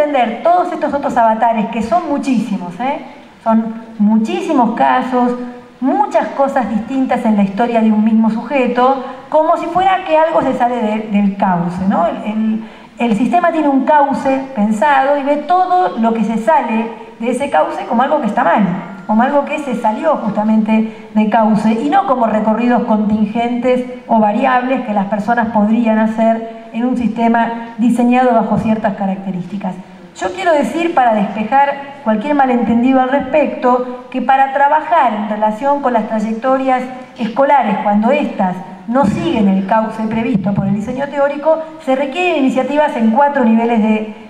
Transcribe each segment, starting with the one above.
entender todos estos otros avatares, que son muchísimos, son muchísimos casos, muchas cosas distintas en la historia de un mismo sujeto, como si fuera que algo se sale del cauce, ¿no? El sistema tiene un cauce pensado y ve todo lo que se sale de ese cauce como algo que está mal, como algo que se salió justamente de cauce, y no como recorridos contingentes o variables que las personas podrían hacer en un sistema diseñado bajo ciertas características. Yo quiero decir, para despejar cualquier malentendido al respecto, que para trabajar en relación con las trayectorias escolares, cuando éstas no siguen el cauce previsto por el diseño teórico, se requieren iniciativas en 4 niveles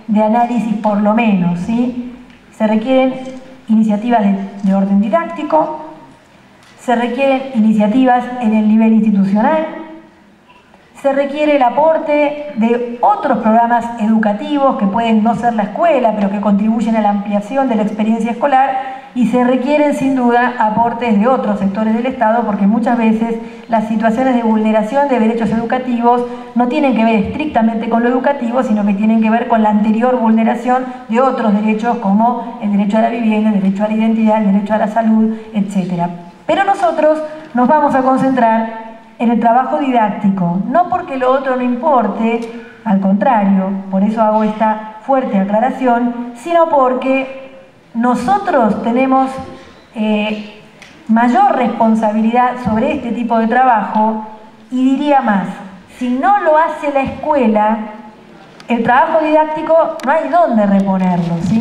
de análisis por lo menos, ¿sí? Se requieren iniciativas de orden didáctico, se requieren iniciativas en el nivel institucional, se requiere el aporte de otros programas educativos que pueden no ser la escuela, pero que contribuyen a la ampliación de la experiencia escolar, y se requieren sin duda aportes de otros sectores del Estado, porque muchas veces las situaciones de vulneración de derechos educativos no tienen que ver estrictamente con lo educativo, sino que tienen que ver con la anterior vulneración de otros derechos, como el derecho a la vivienda, el derecho a la identidad, el derecho a la salud, etc. Pero nosotros nos vamos a concentrar en el trabajo didáctico, no porque lo otro no importe, al contrario, por eso hago esta fuerte aclaración, sino porque nosotros tenemos mayor responsabilidad sobre este tipo de trabajo, y diría más, si no lo hace la escuela, el trabajo didáctico no hay dónde reponerlo, ¿sí?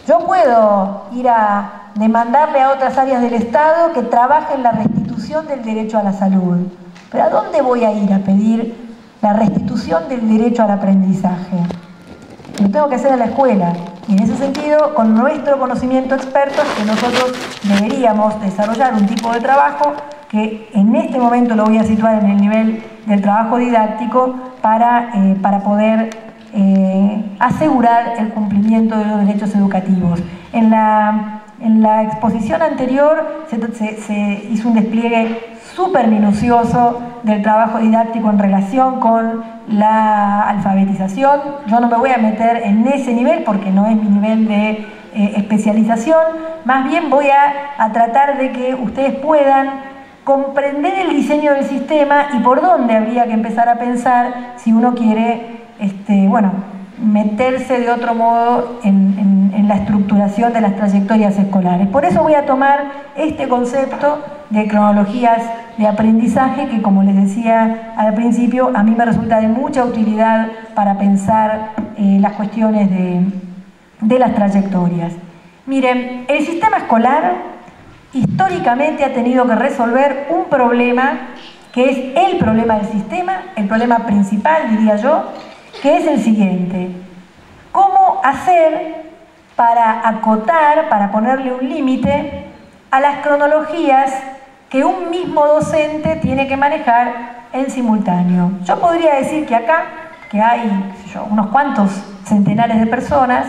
Yo puedo ir a demandarle a otras áreas del Estado que trabajen la restitución del derecho a la salud, pero ¿a dónde voy a ir a pedir la restitución del derecho al aprendizaje? Lo tengo que hacer en la escuela, y en ese sentido, con nuestro conocimiento expertos, que nosotros deberíamos desarrollar un tipo de trabajo que en este momento lo voy a situar en el nivel del trabajo didáctico para poder asegurar el cumplimiento de los derechos educativos. En la exposición anterior se hizo un despliegue súper minucioso del trabajo didáctico en relación con la alfabetización. Yo no me voy a meter en ese nivel porque no es mi nivel de especialización, más bien voy a tratar de que ustedes puedan comprender el diseño del sistema y por dónde habría que empezar a pensar si uno quiere meterse de otro modo en la estructuración de las trayectorias escolares. Por eso voy a tomar este concepto de cronologías de aprendizaje que, como les decía al principio, a mí me resulta de mucha utilidad para pensar las cuestiones de las trayectorias. Miren, el sistema escolar históricamente ha tenido que resolver un problema que es el problema del sistema, el problema principal, diría yo, que es el siguiente: ¿cómo hacer para acotar, para ponerle un límite a las cronologías que un mismo docente tiene que manejar en simultáneo? Yo podría decir que acá, que hay, qué sé yo, unos cuantos centenares de personas,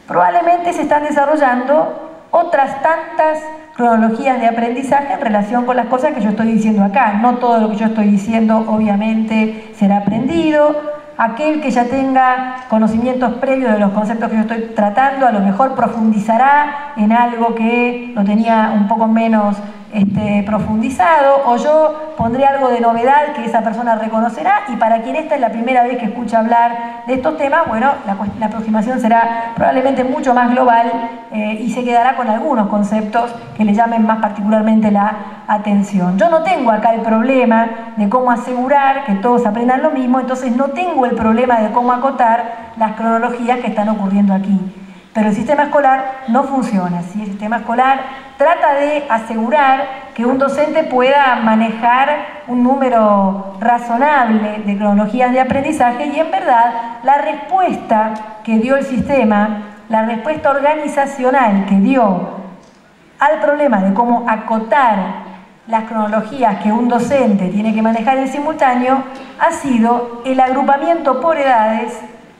probablemente se están desarrollando otras tantas cronologías de aprendizaje en relación con las cosas que yo estoy diciendo acá. No todo lo que yo estoy diciendo obviamente será aprendido. Aquel que ya tenga conocimientos previos de los conceptos que yo estoy tratando, a lo mejor profundizará en algo que lo tenía un poco menos profundizado, o yo pondré algo de novedad que esa persona reconocerá, y para quien esta es la primera vez que escucha hablar de estos temas, bueno, la aproximación será probablemente mucho más global y se quedará con algunos conceptos que le llamen más particularmente la atención. Yo no tengo acá el problema de cómo asegurar que todos aprendan lo mismo, entonces no tengo el problema de cómo acotar las cronologías que están ocurriendo aquí. Pero el sistema escolar no funciona así. El sistema escolar trata de asegurar que un docente pueda manejar un número razonable de cronologías de aprendizaje, y en verdad la respuesta que dio el sistema, la respuesta organizacional que dio al problema de cómo acotar las cronologías que un docente tiene que manejar en simultáneo, ha sido el agrupamiento por edades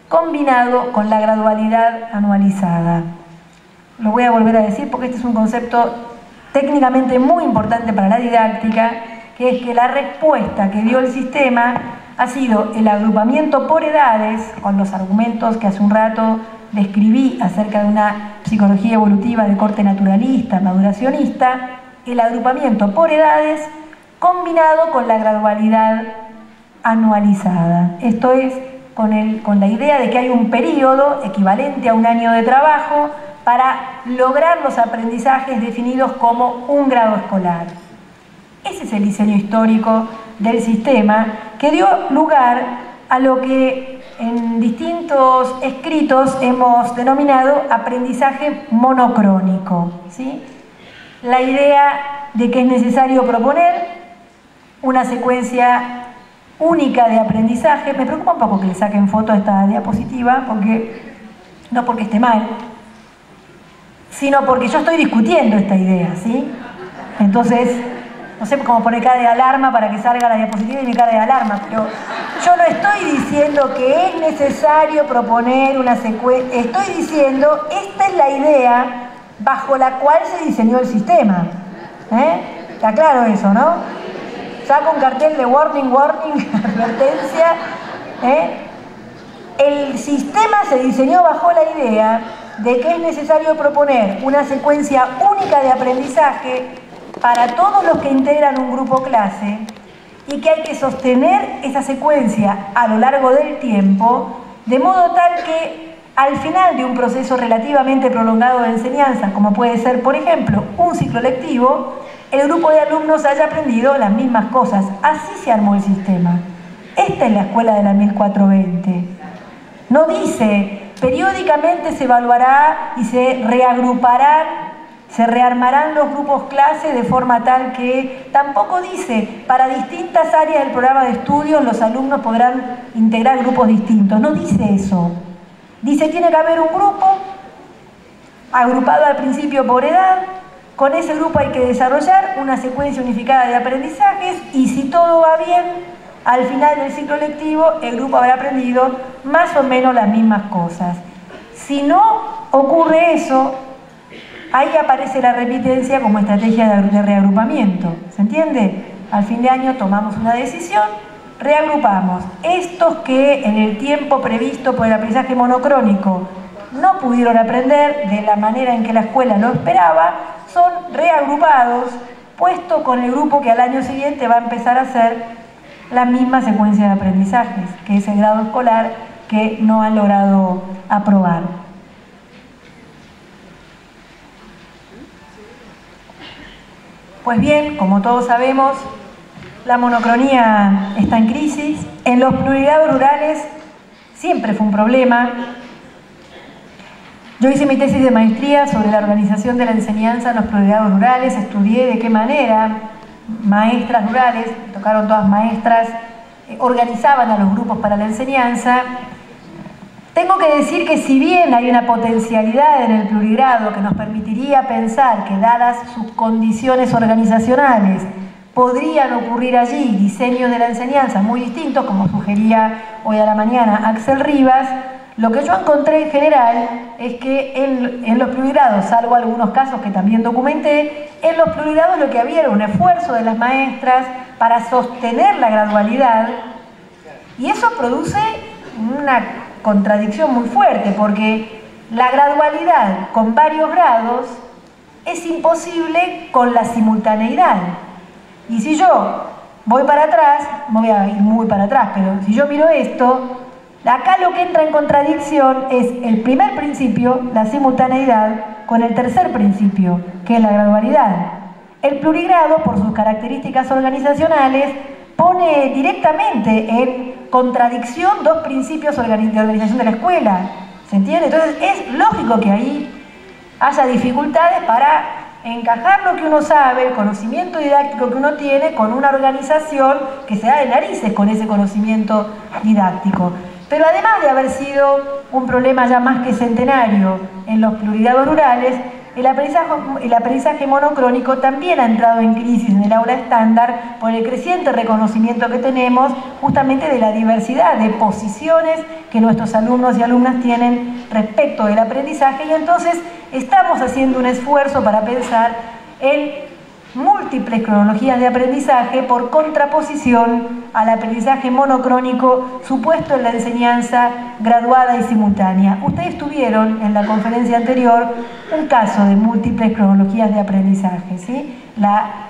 combinado con la gradualidad anualizada. Lo voy a volver a decir porque este es un concepto técnicamente muy importante para la didáctica, que es que la respuesta que dio el sistema ha sido el agrupamiento por edades, con los argumentos que hace un rato describí acerca de una psicología evolutiva de corte naturalista, maduracionista, el agrupamiento por edades combinado con la gradualidad anualizada. Esto es, con la idea de que hay un periodo equivalente a un año de trabajo para lograr los aprendizajes definidos como un grado escolar. Ese es el diseño histórico del sistema que dio lugar a lo que en distintos escritos hemos denominado aprendizaje monocrónico, ¿sí? La idea de que es necesario proponer una secuencia única de aprendizaje. Me preocupa un poco que le saquen foto a esta diapositiva, no porque esté mal, sino porque yo estoy discutiendo esta idea, ¿sí? Entonces, no sé cómo poner cara de alarma para que salga la diapositiva y mi cara de alarma, pero yo no estoy diciendo que es necesario proponer una secuencia, estoy diciendo, esta es la idea bajo la cual se diseñó el sistema. Está claro eso, ¿no? Saco un cartel de warning, warning, advertencia. El sistema se diseñó bajo la idea de que es necesario proponer una secuencia única de aprendizaje para todos los que integran un grupo clase y que hay que sostener esa secuencia a lo largo del tiempo, de modo tal que al final de un proceso relativamente prolongado de enseñanza, como puede ser, por ejemplo, un ciclo lectivo, el grupo de alumnos haya aprendido las mismas cosas. Así se armó el sistema. Esta es la escuela de la 1420. No dice, periódicamente se evaluará y se reagruparán, se rearmarán los grupos clase de forma tal que, tampoco dice, para distintas áreas del programa de estudios los alumnos podrán integrar grupos distintos. No dice eso. Dice, tiene que haber un grupo agrupado al principio por edad. Con ese grupo hay que desarrollar una secuencia unificada de aprendizajes y si todo va bien, al final del ciclo lectivo el grupo habrá aprendido más o menos las mismas cosas. Si no ocurre eso, ahí aparece la repitencia como estrategia de reagrupamiento. ¿Se entiende? Al fin de año tomamos una decisión, reagrupamos. Estos que en el tiempo previsto por el aprendizaje monocrónico no pudieron aprender de la manera en que la escuela lo esperaba, son reagrupados, puesto con el grupo que al año siguiente va a empezar a hacer la misma secuencia de aprendizajes, que es el grado escolar que no han logrado aprobar. Pues bien, como todos sabemos, la monocronía está en crisis. En los plurigrados rurales siempre fue un problema. Yo hice mi tesis de maestría sobre la organización de la enseñanza en los plurigrados rurales, estudié de qué manera maestras rurales, tocaron todas maestras, organizaban a los grupos para la enseñanza. Tengo que decir que si bien hay una potencialidad en el plurigrado que nos permitiría pensar que dadas sus condiciones organizacionales podrían ocurrir allí diseños de la enseñanza muy distintos, como sugería hoy a la mañana Axel Rivas, lo que yo encontré en general es que en los plurigrados, salvo algunos casos que también documenté, en los plurigrados lo que había era un esfuerzo de las maestras para sostener la gradualidad y eso produce una contradicción muy fuerte porque la gradualidad con varios grados es imposible con la simultaneidad. Y si yo voy para atrás, me voy a ir muy para atrás, pero si yo miro esto, acá lo que entra en contradicción es el primer principio, la simultaneidad, con el tercer principio, que es la gradualidad. El plurigrado, por sus características organizacionales, pone directamente en contradicción dos principios de organización de la escuela. ¿Se entiende? Entonces es lógico que ahí haya dificultades para encajar lo que uno sabe, el conocimiento didáctico que uno tiene, con una organización que se da de narices con ese conocimiento didáctico. Pero además de haber sido un problema ya más que centenario en los plurigrados rurales, el aprendizaje monocrónico también ha entrado en crisis en el aula estándar por el creciente reconocimiento que tenemos justamente de la diversidad de posiciones que nuestros alumnos y alumnas tienen respecto del aprendizaje y entonces estamos haciendo un esfuerzo para pensar en múltiples cronologías de aprendizaje por contraposición al aprendizaje monocrónico supuesto en la enseñanza graduada y simultánea. Ustedes tuvieron en la conferencia anterior un caso de múltiples cronologías de aprendizaje, ¿sí? La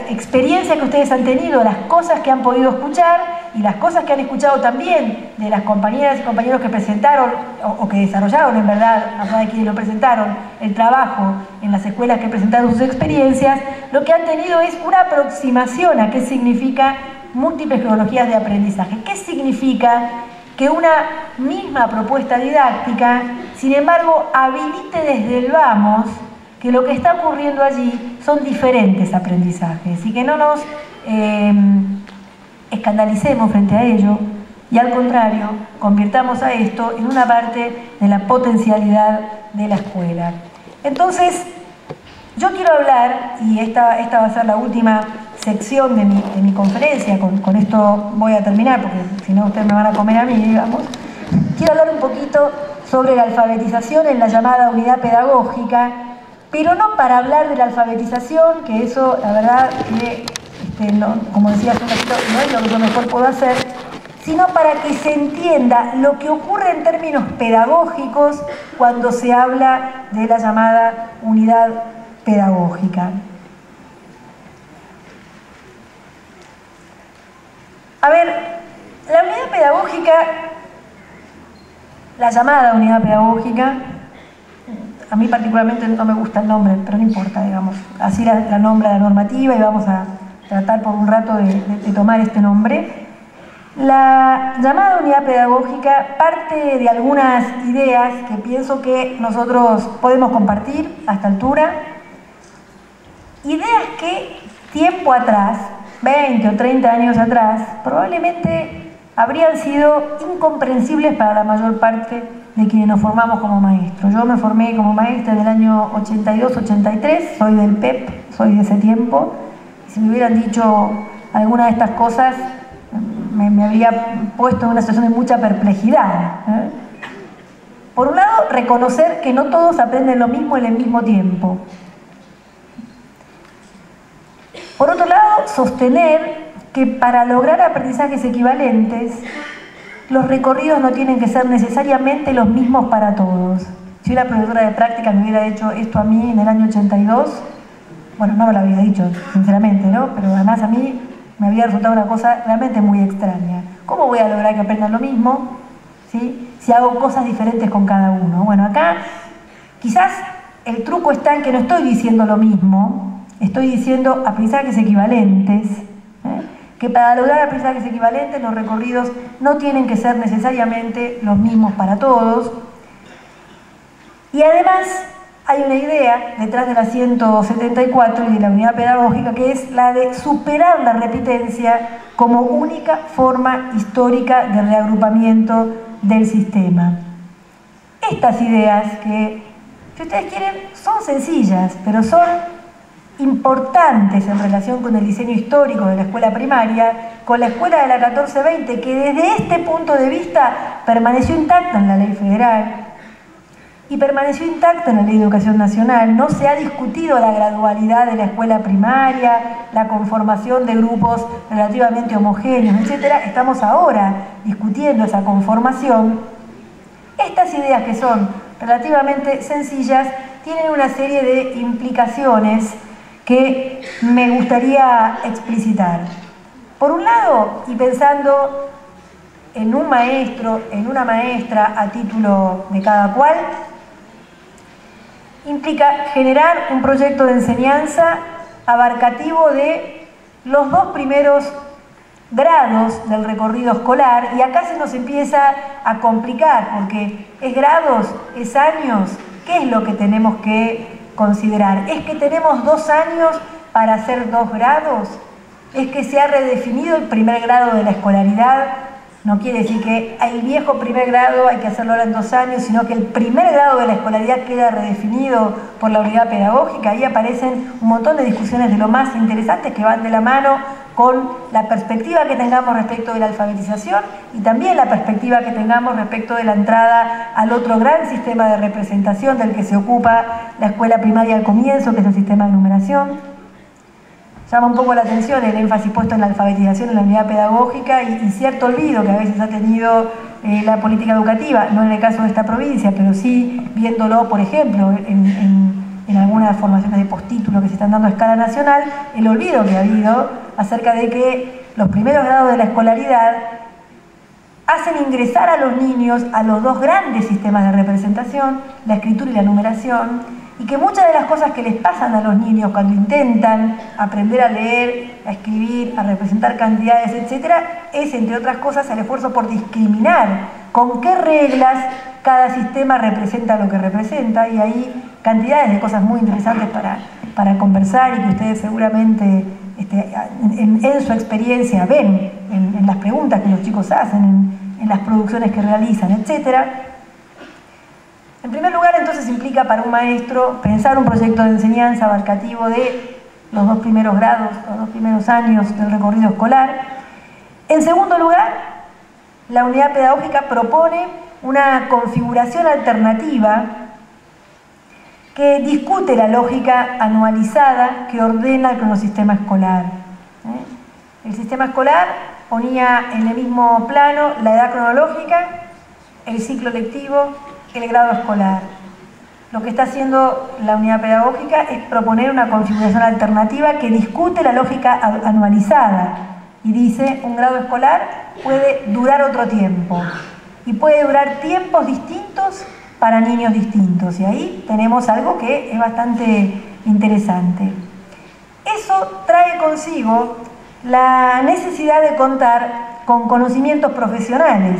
experiencia que ustedes han tenido, las cosas que han podido escuchar y las cosas que han escuchado también de las compañeras y compañeros que presentaron o que desarrollaron, en verdad, más allá de quienes lo presentaron, el trabajo en las escuelas que presentaron sus experiencias, lo que han tenido es una aproximación a qué significa múltiples cronologías de aprendizaje. ¿Qué significa que una misma propuesta didáctica, sin embargo, habilite desde el vamos que lo que está ocurriendo allí son diferentes aprendizajes y que no nos escandalicemos frente a ello y al contrario, convirtamos a esto en una parte de la potencialidad de la escuela? Entonces, yo quiero hablar, y esta va a ser la última sección de mi conferencia, con esto voy a terminar porque si no ustedes me van a comer a mí, digamos. Quiero hablar un poquito sobre la alfabetización en la llamada unidad pedagógica, pero no para hablar de la alfabetización, que eso, la verdad, que, no, como decía hace un ratito, no es lo que yo mejor puedo hacer, sino para que se entienda lo que ocurre en términos pedagógicos cuando se habla de la llamada unidad pedagógica. A ver, la unidad pedagógica, la llamada unidad pedagógica, a mí particularmente no me gusta el nombre, pero no importa, digamos. Así la nombra la normativa y vamos a tratar por un rato de tomar este nombre. La llamada unidad pedagógica parte de algunas ideas que pienso que nosotros podemos compartir a esta altura. Ideas que tiempo atrás, 20 o 30 años atrás, probablemente habrían sido incomprensibles para la mayor parte de quienes nos formamos como maestros. Yo me formé como maestra en el año 82-83, soy del PEP, soy de ese tiempo. Si me hubieran dicho alguna de estas cosas, me habría puesto en una situación de mucha perplejidad. Por un lado, reconocer que no todos aprenden lo mismo en el mismo tiempo. Por otro lado, sostener que para lograr aprendizajes equivalentes, los recorridos no tienen que ser necesariamente los mismos para todos. Si una profesora de práctica me hubiera hecho esto a mí en el año 82, bueno, no me lo habría dicho, sinceramente, ¿no? Pero además a mí me había resultado una cosa realmente muy extraña. ¿Cómo voy a lograr que aprendan lo mismo, ¿sí?, si hago cosas diferentes con cada uno? Bueno, acá quizás el truco está en que no estoy diciendo lo mismo, estoy diciendo aprendizajes equivalentes, que para lograr aprendizajes equivalentes los recorridos no tienen que ser necesariamente los mismos para todos. Y además hay una idea detrás de la 174 y de la unidad pedagógica, que es la de superar la repitencia como única forma histórica de reagrupamiento del sistema. Estas ideas que, si ustedes quieren, son sencillas, pero son importantes en relación con el diseño histórico de la escuela primaria, con la escuela de la 1420, que desde este punto de vista permaneció intacta en la ley federal y permaneció intacta en la ley de educación nacional. No se ha discutido la gradualidad de la escuela primaria, la conformación de grupos relativamente homogéneos, etc. Estamos ahora discutiendo esa conformación. Estas ideas, que son relativamente sencillas, tienen una serie de implicaciones que me gustaría explicitar. Por un lado, y pensando en un maestro, en una maestra a título de cada cual, implica generar un proyecto de enseñanza abarcativo de los dos primeros grados del recorrido escolar, y acá se nos empieza a complicar, porque es grados, es años. ¿Qué es lo que tenemos que considerar? ¿Es que tenemos 2 años para hacer 2 grados? ¿Es que se ha redefinido el primer grado de la escolaridad? No quiere decir que el viejo primer grado hay que hacerlo ahora en 2 años, sino que el primer grado de la escolaridad queda redefinido por la unidad pedagógica. Ahí aparecen un montón de discusiones de lo más interesantes que van de la mano con la perspectiva que tengamos respecto de la alfabetización y también la perspectiva que tengamos respecto de la entrada al otro gran sistema de representación del que se ocupa la escuela primaria al comienzo, que es el sistema de numeración. Llama un poco la atención el énfasis puesto en la alfabetización en la unidad pedagógica y cierto olvido que a veces ha tenido la política educativa, no en el caso de esta provincia, pero sí viéndolo, por ejemplo, en algunas formaciones de postítulo que se están dando a escala nacional, el olvido que ha habido acerca de que los primeros grados de la escolaridad hacen ingresar a los niños a los dos grandes sistemas de representación, la escritura y la numeración, y que muchas de las cosas que les pasan a los niños cuando intentan aprender a leer, a escribir, a representar cantidades, etc., es, entre otras cosas, el esfuerzo por discriminar con qué reglas cada sistema representa lo que representa, y hay cantidades de cosas muy interesantes para conversar y que ustedes seguramente en su experiencia ven en las preguntas que los chicos hacen, en las producciones que realizan, etcétera. En primer lugar, entonces, implica para un maestro pensar un proyecto de enseñanza abarcativo de los dos primeros grados, los dos primeros años del recorrido escolar. En segundo lugar, la unidad pedagógica propone una configuración alternativa que discute la lógica anualizada que ordena el cronosistema escolar. El sistema escolar ponía en el mismo plano la edad cronológica, el ciclo lectivo, el grado escolar. Lo que está haciendo la unidad pedagógica es proponer una configuración alternativa que discute la lógica anualizada y dice: un grado escolar puede durar otro tiempo y puede durar tiempos distintos para niños distintos, y ahí tenemos algo que es bastante interesante. Eso trae consigo la necesidad de contar con conocimientos profesionales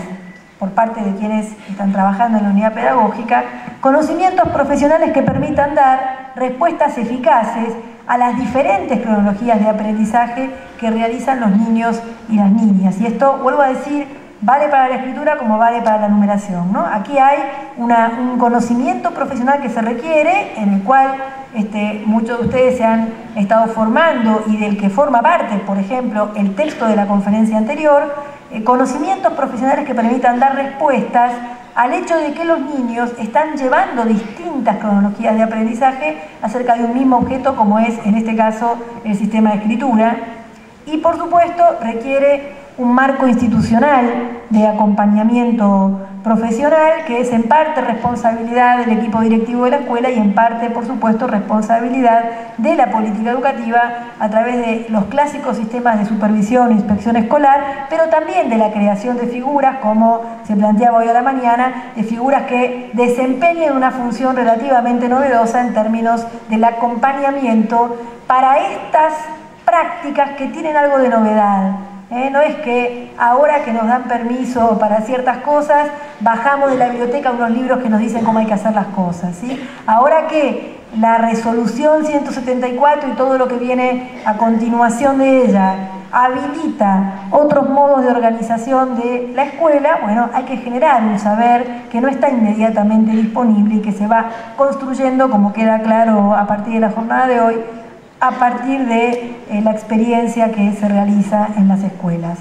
por parte de quienes están trabajando en la unidad pedagógica, conocimientos profesionales que permitan dar respuestas eficaces a las diferentes cronologías de aprendizaje que realizan los niños y las niñas. Y esto, vuelvo a decir, vale para la escritura como vale para la numeración, ¿no? Aquí hay un conocimiento profesional que se requiere, en el cual muchos de ustedes se han estado formando y del que forma parte, por ejemplo, el texto de la conferencia anterior, conocimientos profesionales que permitan dar respuestas al hecho de que los niños están llevando distintas cronologías de aprendizaje acerca de un mismo objeto, como es, en este caso, el sistema de escritura, y por supuesto requiere un marco institucional de acompañamiento profesional, que es en parte responsabilidad del equipo directivo de la escuela y en parte, por supuesto, responsabilidad de la política educativa a través de los clásicos sistemas de supervisión e inspección escolar, pero también de la creación de figuras, como se planteaba hoy a la mañana, de figuras que desempeñen una función relativamente novedosa en términos del acompañamiento para estas prácticas que tienen algo de novedad. No es que ahora que nos dan permiso para ciertas cosas, bajamos de la biblioteca unos libros que nos dicen cómo hay que hacer las cosas, ¿sí? Ahora que la resolución 174 y todo lo que viene a continuación de ella habilita otros modos de organización de la escuela, bueno, hay que generar un saber que no está inmediatamente disponible y que se va construyendo, como queda claro a partir de la jornada de hoy, a partir de la experiencia que se realiza en las escuelas.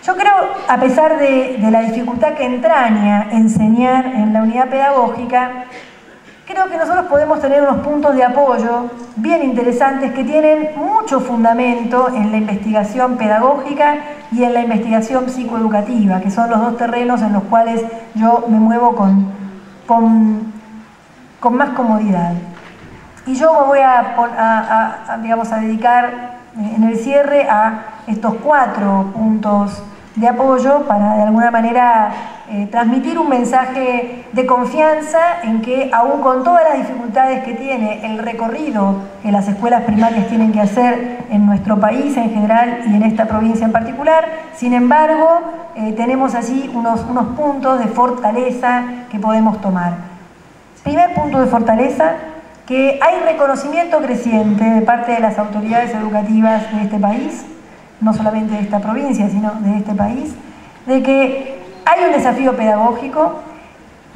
Yo creo, a pesar de la dificultad que entraña enseñar en la unidad pedagógica, creo que nosotros podemos tener unos puntos de apoyo bien interesantes que tienen mucho fundamento en la investigación pedagógica y en la investigación psicoeducativa, que son los dos terrenos en los cuales yo me muevo con más comodidad. Y yo me voy digamos, a dedicar en el cierre a estos 4 puntos de apoyo para, de alguna manera, transmitir un mensaje de confianza en que, aún con todas las dificultades que tiene el recorrido que las escuelas primarias tienen que hacer en nuestro país en general y en esta provincia en particular, sin embargo, tenemos allí unos puntos de fortaleza que podemos tomar. Primer punto de fortaleza: que hay reconocimiento creciente de parte de las autoridades educativas de este país, no solamente de esta provincia, sino de este país, de que hay un desafío pedagógico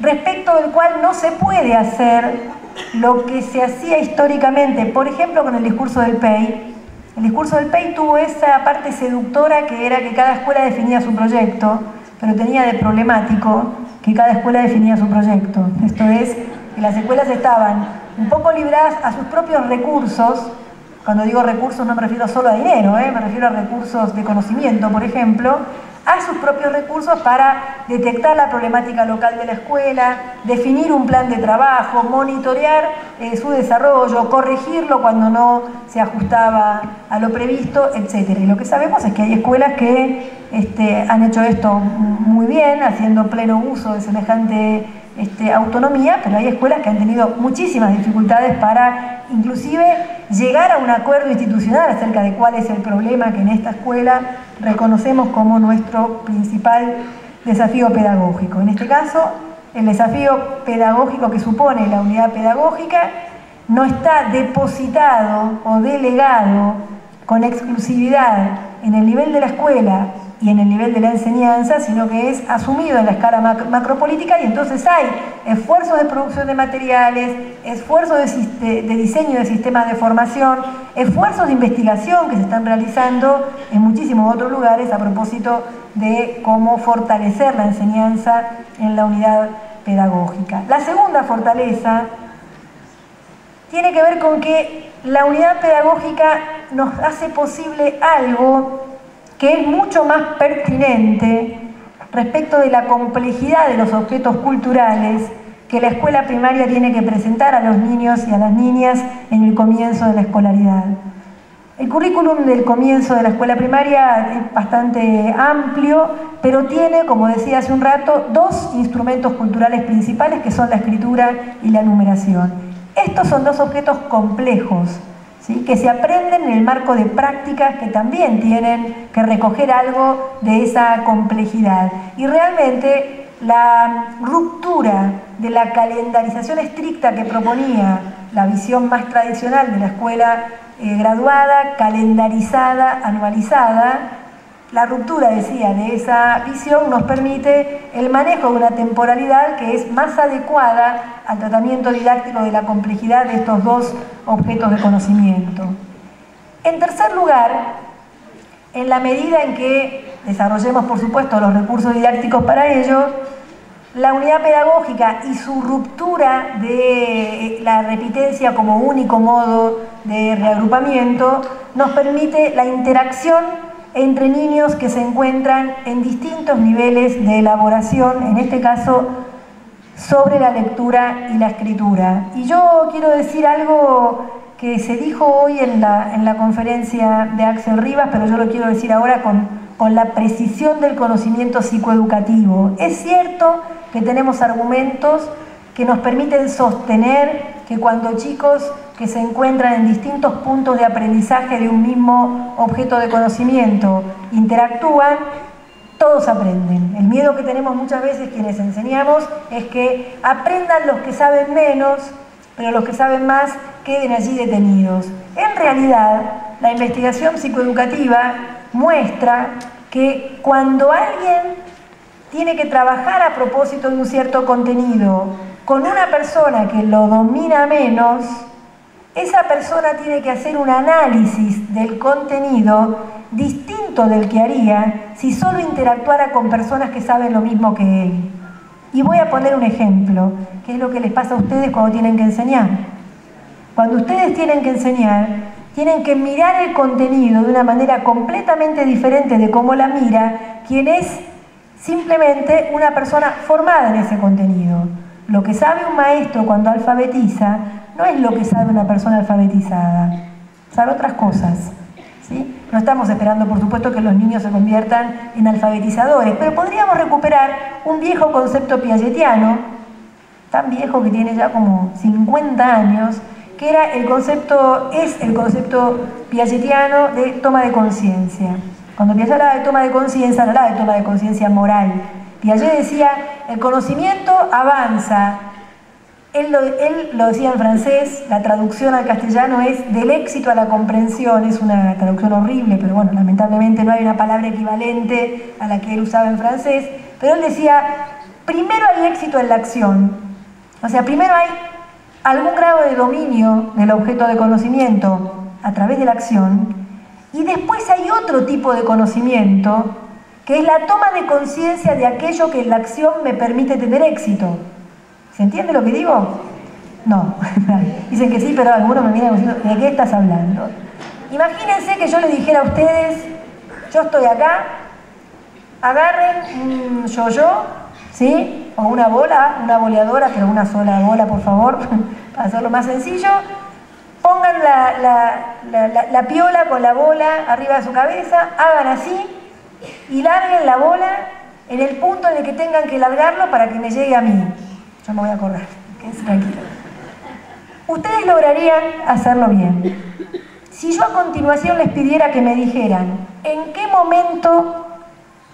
respecto del cual no se puede hacer lo que se hacía históricamente, por ejemplo con el discurso del PEI, El discurso del PEI tuvo esa parte seductora que era que cada escuela definía su proyecto, pero tenía de problemático que cada escuela definía su proyecto. Esto es, que las escuelas estaban un poco libradas a sus propios recursos. Cuando digo recursos no me refiero solo a dinero, me refiero a recursos de conocimiento, por ejemplo, a sus propios recursos para detectar la problemática local de la escuela, definir un plan de trabajo, monitorear su desarrollo, corregirlo cuando no se ajustaba a lo previsto, etc. Y lo que sabemos es que hay escuelas que han hecho esto muy bien, haciendo pleno uso de semejante autonomía, pero hay escuelas que han tenido muchísimas dificultades para inclusive llegar a un acuerdo institucional acerca de cuál es el problema que en esta escuela reconocemos como nuestro principal desafío pedagógico. En este caso, el desafío pedagógico que supone la unidad pedagógica no está depositado o delegado con exclusividad en el nivel de la escuela y en el nivel de la enseñanza, sino que es asumido en la escala macropolítica, y entonces hay esfuerzos de producción de materiales, esfuerzos de diseño de sistemas de formación, esfuerzos de investigación que se están realizando en muchísimos otros lugares a propósito de cómo fortalecer la enseñanza en la unidad pedagógica. La segunda fortaleza tiene que ver con que la unidad pedagógica nos hace posible algo que es mucho más pertinente respecto de la complejidad de los objetos culturales que la escuela primaria tiene que presentar a los niños y a las niñas en el comienzo de la escolaridad. El currículum del comienzo de la escuela primaria es bastante amplio, pero tiene, como decía hace un rato, dos instrumentos culturales principales que son la escritura y la numeración. Estos son dos objetos complejos, ¿sí?, que se aprenden en el marco de prácticas que también tienen que recoger algo de esa complejidad. Y realmente la ruptura de la calendarización estricta que proponía la visión más tradicional de la escuela graduada, calendarizada, anualizada, la ruptura, decía, de esa visión nos permite el manejo de una temporalidad que es más adecuada al tratamiento didáctico de la complejidad de estos dos objetos de conocimiento. En tercer lugar, en la medida en que desarrollemos, por supuesto, los recursos didácticos para ello, la unidad pedagógica y su ruptura de la repitencia como único modo de reagrupamiento nos permite la interacción entre niños que se encuentran en distintos niveles de elaboración, en este caso sobre la lectura y la escritura. Y yo quiero decir algo que se dijo hoy en la conferencia de Axel Rivas, pero yo lo quiero decir ahora con la precisión del conocimiento psicoeducativo. Es cierto que tenemos argumentos que nos permiten sostener que cuando chicos que se encuentran en distintos puntos de aprendizaje de un mismo objeto de conocimiento interactúan, todos aprenden. El miedo que tenemos muchas veces quienes enseñamos es que aprendan los que saben menos, pero los que saben más queden allí detenidos. En realidad, la investigación psicoeducativa muestra que cuando alguien tiene que trabajar a propósito de un cierto contenido con una persona que lo domina menos, esa persona tiene que hacer un análisis del contenido distinto del que haría si solo interactuara con personas que saben lo mismo que él. Y voy a poner un ejemplo, que es lo que les pasa a ustedes cuando tienen que enseñar. Cuando ustedes tienen que enseñar, tienen que mirar el contenido de una manera completamente diferente de cómo la mira quien es simplemente una persona formada en ese contenido. Lo que sabe un maestro cuando alfabetiza no es lo que sabe una persona alfabetizada, sabe otras cosas, ¿sí? No estamos esperando, por supuesto, que los niños se conviertan en alfabetizadores, pero podríamos recuperar un viejo concepto piagetiano, tan viejo que tiene ya como 50 años, que era es el concepto piagetiano de toma de conciencia. Cuando Piaget hablaba de toma de conciencia, no hablaba de toma de conciencia moral. Piaget decía, el conocimiento avanza. Él lo decía en francés, la traducción al castellano es del éxito a la comprensión, es una traducción horrible, pero bueno, lamentablemente no hay una palabra equivalente a la que él usaba en francés, pero él decía, primero hay éxito en la acción, o sea, primero hay algún grado de dominio del objeto de conocimiento a través de la acción, Y después hay otro tipo de conocimiento, que es la toma de conciencia de aquello que en la acción me permite tener éxito. ¿Se entiende lo que digo? No. Dicen que sí, pero algunos me miran diciendo, ¿de qué estás hablando? Imagínense que yo les dijera a ustedes, yo estoy acá, agarren un yo-yo, ¿sí? O una bola, una boleadora, pero una sola bola, por favor, para hacerlo más sencillo. Pongan la piola con la bola arriba de su cabeza, hagan así y larguen la bola en el punto en el que tengan que largarlo para que me llegue a mí. Yo me voy a correr, quédense tranquilos. Ustedes lograrían hacerlo bien. Si yo a continuación les pidiera que me dijeran en qué momento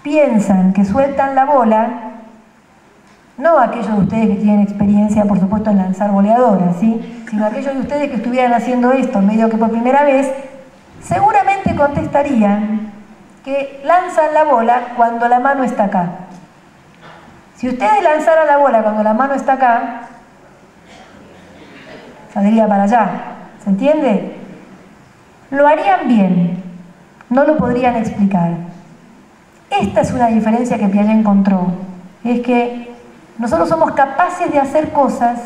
piensan que sueltan la bola, no aquellos de ustedes que tienen experiencia, por supuesto, en lanzar boleadoras, ¿sí? Sino aquellos de ustedes que estuvieran haciendo esto medio que por primera vez, seguramente contestarían que lanzan la bola cuando la mano está acá. Si ustedes lanzaran la bola cuando la mano está acá, saldría para allá. ¿Se entiende? Lo harían bien, no lo podrían explicar. Esta es una diferencia que Piaget encontró. Es que nosotros somos capaces de hacer cosas,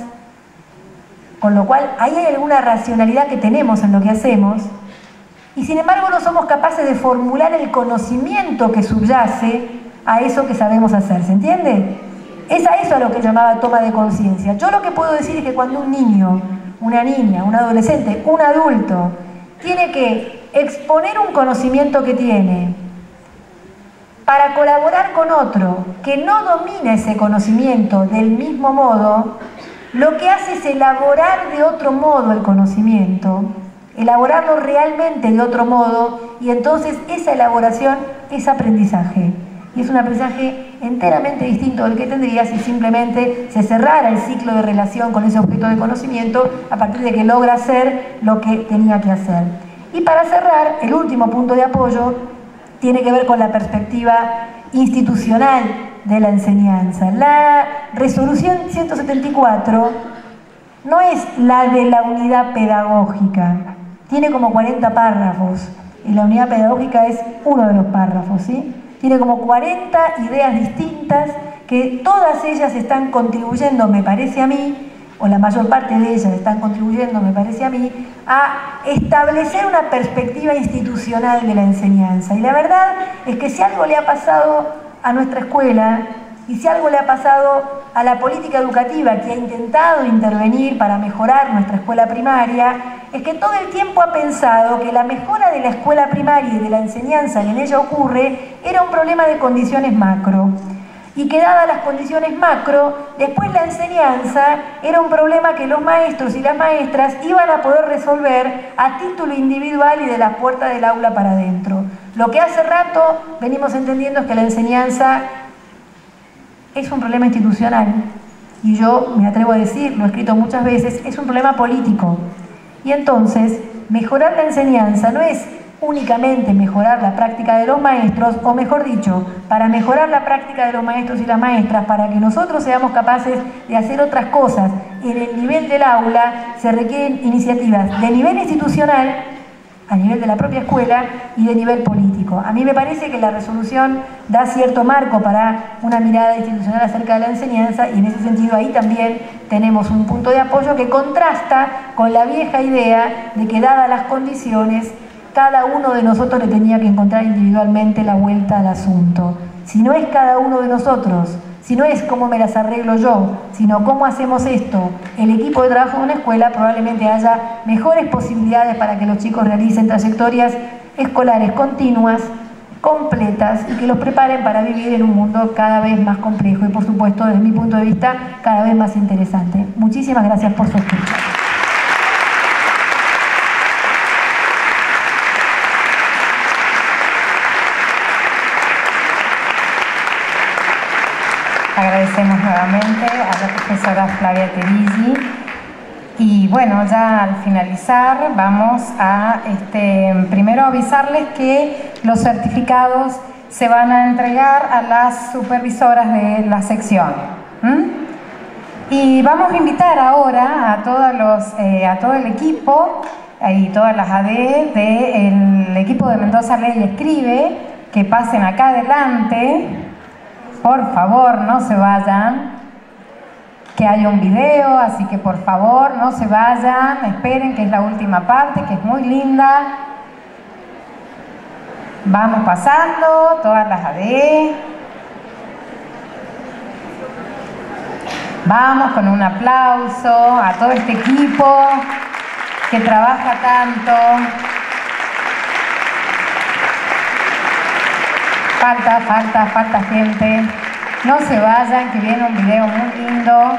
con lo cual ahí hay alguna racionalidad que tenemos en lo que hacemos, y sin embargo no somos capaces de formular el conocimiento que subyace a eso que sabemos hacer. ¿Se entiende? Es a eso a lo que llamaba toma de conciencia. Yo lo que puedo decir es que cuando un niño, una niña, un adolescente, un adulto, tiene que exponer un conocimiento que tiene para colaborar con otro que no domina ese conocimiento del mismo modo, lo que hace es elaborar de otro modo el conocimiento, elaborarlo realmente de otro modo, y entonces esa elaboración es aprendizaje. Y es un aprendizaje enteramente distinto del que tendría si simplemente se cerrara el ciclo de relación con ese objeto de conocimiento a partir de que logra hacer lo que tenía que hacer. Y para cerrar, el último punto de apoyo tiene que ver con la perspectiva institucional de la enseñanza. La resolución 174 no es la de la unidad pedagógica, tiene como 40 párrafos y la unidad pedagógica es uno de los párrafos, ¿sí? Tiene como 40 ideas distintas que todas ellas están contribuyendo, me parece a mí, o la mayor parte de ellas están contribuyendo, me parece a mí, a establecer una perspectiva institucional de la enseñanza. Y la verdad es que si algo le ha pasado a nuestra escuela, y si algo le ha pasado a la política educativa que ha intentado intervenir para mejorar nuestra escuela primaria, es que todo el tiempo ha pensado que la mejora de la escuela primaria y de la enseñanza que en ella ocurre era un problema de condiciones macro. Y que dadas las condiciones macro, después la enseñanza era un problema que los maestros y las maestras iban a poder resolver a título individual y de la puerta del aula para adentro. Lo que hace rato venimos entendiendo es que la enseñanza es un problema institucional. Y yo me atrevo a decir, lo he escrito muchas veces, es un problema político. Y entonces, mejorar la enseñanza no es únicamente mejorar la práctica de los maestros, o mejor dicho, para mejorar la práctica de los maestros y las maestras, para que nosotros seamos capaces de hacer otras cosas en el nivel del aula, se requieren iniciativas de nivel institucional, a nivel de la propia escuela, y de nivel político. A mí me parece que la resolución da cierto marco para una mirada institucional acerca de la enseñanza, y en ese sentido ahí también tenemos un punto de apoyo que contrasta con la vieja idea de que, dadas las condiciones, cada uno de nosotros le tenía que encontrar individualmente la vuelta al asunto. Si no es cada uno de nosotros, si no es cómo me las arreglo yo, sino cómo hacemos esto, el equipo de trabajo de una escuela, probablemente haya mejores posibilidades para que los chicos realicen trayectorias escolares continuas, completas, y que los preparen para vivir en un mundo cada vez más complejo y, por supuesto, desde mi punto de vista, cada vez más interesante. Muchísimas gracias por su escucha. Agradecemos nuevamente a la profesora Flavia Terigi. Y bueno, ya al finalizar vamos a primero avisarles que los certificados se van a entregar a las supervisoras de la sección. Y vamos a invitar ahora a todo el equipo y todas las AD del equipo de Mendoza Lee y Escribe, que pasen acá adelante, por favor, no se vayan, que hay un video, así que por favor no se vayan, esperen que es la última parte, que es muy linda. Vamos pasando, todas las AD. Vamos con un aplauso a todo este equipo que trabaja tanto. Falta gente. No se vayan, que viene un video muy lindo.